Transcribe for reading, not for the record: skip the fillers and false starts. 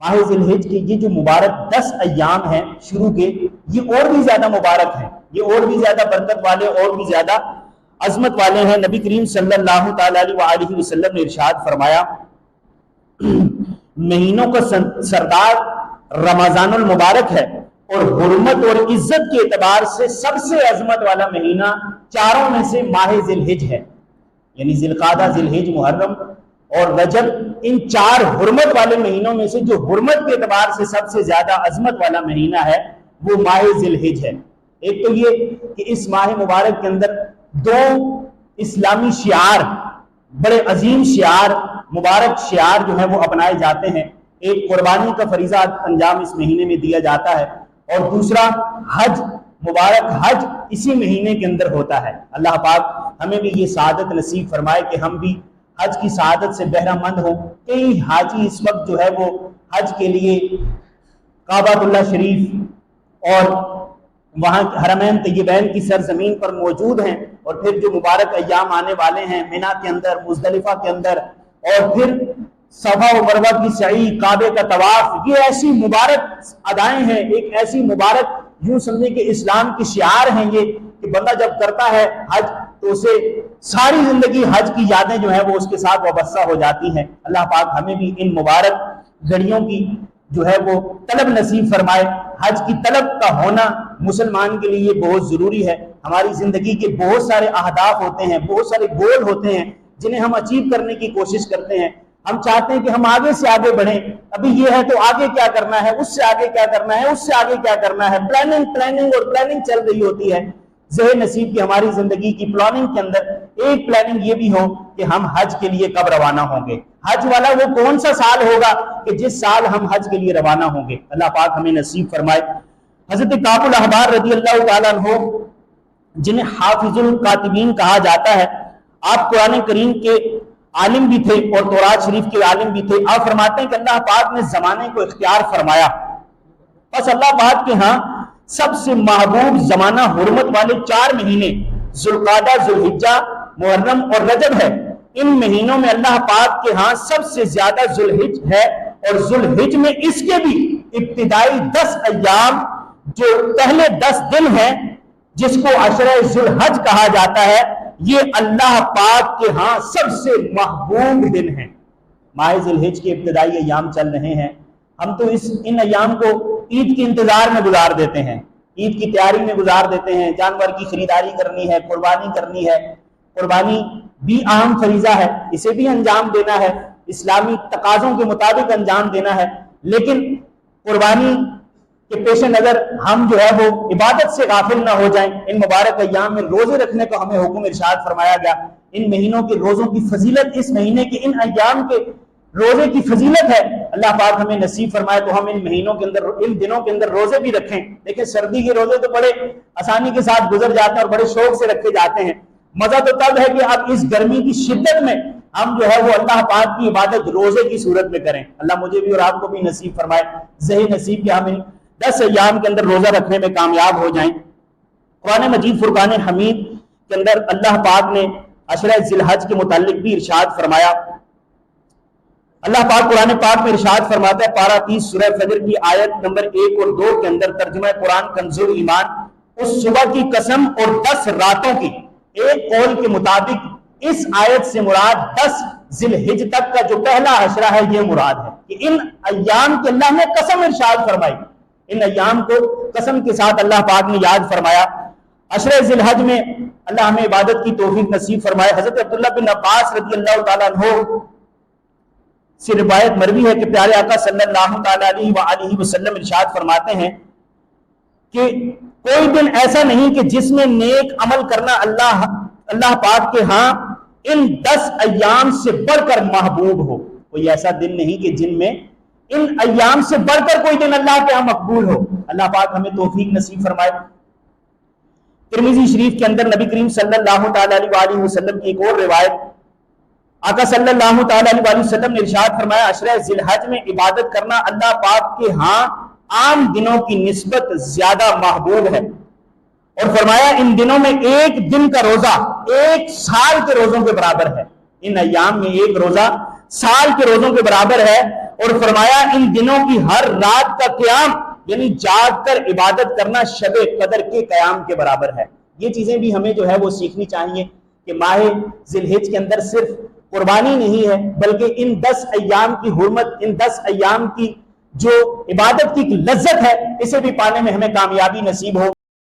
ماہ ذی الحج کے یہ جو مبارک 10 ایام ہیں شروع کے، یہ اور بھی زیادہ مبارک ہیں، یہ اور بھی زیادہ برکت والے، اور بھی زیادہ عظمت والے ہیں۔ نبی کریم صلی اللہ تعالی علیہ وآلہ وسلم نے ارشاد فرمایا، مہینوں کا سردار رمضان المبارک ہے، اور حرمت اور عزت کے اعتبار سے سب سے عظمت والا مہینہ چاروں میں سے ماہ ذی الحج ہے، یعنی ذی القعدہ، ذی الحج، محرم اور رجب، ان 4 حرمت والے مہینوں میں سے جو حرمت کے اعتبار سے سب سے زیادہ عظمت والا مہینہ ہے وہ ماہ ذی الحج ہے۔ ایک تو یہ کہ اس ماہ مبارک کے اندر 2 اسلامی شعار، بڑے عظیم شعار، مبارک شعار جو ہیں وہ اپنائے جاتے ہیں۔ ایک قربانی کا فریضہ انجام اس مہینے میں دیا جاتا ہے، اور دوسرا حج، مبارک حج اسی مہینے کے اندر ہوتا ہے۔ اللہ پاک ہمیں بھی یہ سعادت نصیب فرمائے کہ ہم بھی حج کی سعادت سے بہرہ مند ہوں۔ کئی حاجی اس وقت جو ہے وہ حج کے لیے کعبۃ اللہ شریف اور وہاں حرمین طیبین کی سرزمین پر موجود ہیں، اور پھر جو مبارک ایام آنے والے ہیں مینا کے اندر، مزدلفہ کے اندر، اور پھر صفا و مروہ کی سعی، کعبے کا طواف، یہ ایسی مبارک ادائیں ہیں، ایک ایسی مبارک، یوں سمجھیں کہ اسلام کی شعار ہیں یہ، کہ بندہ جب کرتا ہے حج تو اسے ساری زندگی حج کی یادیں جو ہیں وہ اس کے ساتھ وابستہ ہو جاتی ہیں۔ اللہ پاک ہمیں بھی ان مبارک گھڑیوں کی جو ہے وہ طلب نصیب فرمائے۔ حج کی طلب کا ہونا مسلمان کے لیے بہت ضروری ہے۔ ہماری زندگی کے بہت سارے اہداف ہوتے ہیں، بہت سارے گول ہوتے ہیں جنہیں ہم اچیو کرنے کی کوشش کرتے ہیں۔ ہم چاہتے ہیں کہ ہم آگے سے آگے بڑھیں، ابھی یہ ہے تو آگے کیا کرنا ہے، اس سے آگے کیا کرنا ہے، اس سے آگے کیا کرنا ہے، پلاننگ چل رہی ہوتی ہے۔ ذہن نصیب کی ہماری زندگی کی پلاننگ کے اندر ایک پلاننگ یہ بھی ہو کہ ہم حج کے لیے کب روانہ ہوں گے۔ حج والا وہ کون سا سال ہوگا کہ جس سال ہم حج کے لیے روانہ ہوں گے۔ اللہ پاک ہمیں نصیب فرمائے۔ حضرت کعب الاحبار رضی اللہ تعالیٰ عنہ، جنہیں حافظ الکاتبین کہا جاتا ہے، آپ قرآن کریم کے عالم بھی تھے اور تورات شریف کے عالم بھی تھے۔ آپ فرماتے ہیں کہ اللہ پاک نے زمانے کو اختیار فرمایا، بس اللہ پاک کے ہاں سب سے محبوب زمانہ حرمت والے 4 مہینے ذوالقعدہ، ذوالحجہ، محرم اور رجب ہے۔ ان مہینوں میں اللہ پاک کے ہاں سب سے زیادہ ذوالحج ہے، اور ذوالحج میں اس کے بھی ابتدائی 10 ایام جو پہلے 10 دن ہیں جس کو عشرہ ذوالحج کہا جاتا ہے، یہ اللہ پاک کے ہاں سب سے محبوب دن ہیں۔ ماہ ذوالحج کے ابتدائی ایام چل رہے ہیں، ہم تو ان ایام کو عید کے انتظار میں گزار دیتے ہیں، عید کی تیاری میں گزار دیتے ہیں۔ جانور کی خریداری کرنی ہے، قربانی کرنی ہے، قربانی بھی اہم فریضہ ہے، اسے بھی انجام دینا ہے، اسلامی تقاضوں کے مطابق انجام دینا ہے، لیکن قربانی کے پیش نظر ہم جو ہے وہ عبادت سے غافل نہ ہو جائیں۔ ان مبارک ایام میں روزے رکھنے کو ہمیں حکم ارشاد فرمایا گیا۔ ان مہینوں کے روزوں کی فضیلت، اس مہینے کے ان ایام کے روزے کی فضیلت ہے۔ اللہ پاک ہمیں نصیب فرمائے تو ہم ان مہینوں کے اندر، ان دنوں کے اندر روزے بھی رکھیں۔ دیکھیں سردی کے روزے تو بڑے آسانی کے ساتھ گزر جاتے ہیں اور بڑے شوق سے رکھے جاتے ہیں، مزہ تو تب ہے کہ اب اس گرمی کی شدت میں ہم جو ہے وہ اللہ پاک کی عبادت روزے کی صورت میں کریں۔ اللہ مجھے بھی اور آپ کو بھی نصیب فرمائے، ذہن نصیب کہ ہم ان 10 ایام کے اندر روزہ رکھنے میں کامیاب ہو جائیں۔ قرآن مجید فرقان حمید کے اندر اللہ پاک نے عشرہ ذی الحج کے متعلق بھی ارشاد فرمایا۔ اللہ پاک قرآن پاک میں ارشاد فرماتا ہے، پارہ 30 سورہ فجر کی آیت نمبر 1 اور 2 کے اندر، ترجمہ قرآن کنز ایمان، اس صبح کی قسم اور 10 راتوں کی، ایک قول کے مطابق اس آیت سے مراد 10 ذی الحج تک کا جو پہلا عشرہ ہے یہ مراد ہے کہ ان ایام کے اللہ نے قسم ارشاد فرمائی، ان ایام کو قسم کے ساتھ اللہ پاک نے یاد فرمایا۔ عشرہ ذی الحج میں اللہ ہمیں عبادت کی توفیق نصیب فرمائے۔ حضرت عبداللہ بن عباس رضی اللہ تعالیٰ عنہ سے روایت مروی ہے کہ پیارے آقا صلی اللہ تعالیٰ علیہ وآلہ وسلم ارشاد فرماتے ہیں کہ کوئی دن ایسا نہیں کہ جس میں نیک عمل کرنا اللہ پاک کے ہاں ان 10 ایام سے بڑھ کر محبوب ہو۔ کوئی ایسا دن نہیں کہ جن میں ان ایام سے بڑھ کر کوئی دن اللہ کے ہاں مقبول ہو۔ اللہ پاک ہمیں توفیق نصیب فرمائے۔ ترمذی شریف کے اندر نبی کریم صلی اللہ تعالیٰ علیہ وآلہ وسلم کی ایک اور روایت، آقا صلی اللہ تعالیٰ علیہ وآلہ وسلم نے ارشاد فرمایا، عشرہ ذی الحج میں عبادت کرنا اللہ پاک کے ہاں عام دنوں کی نسبت زیادہ محبوب ہے، اور فرمایا ان دنوں میں ایک دن کا روزہ 1 سال کے روزوں کے برابر ہے۔ ان ایام میں ایک روزہ سال کے روزوں کے برابر ہے، اور فرمایا ان دنوں کی ہر رات کا قیام یعنی جاگ کر عبادت کرنا شب قدر کے قیام کے برابر ہے۔ یہ چیزیں بھی ہمیں جو ہے وہ سیکھنی چاہیے کہ ماہ ذی الحج کے اندر صرف قربانی نہیں ہے بلکہ ان 10 ایام کی حرمت، ان 10 ایام کی جو عبادت کی لذت ہے، اسے بھی پانے میں ہمیں کامیابی نصیب ہو۔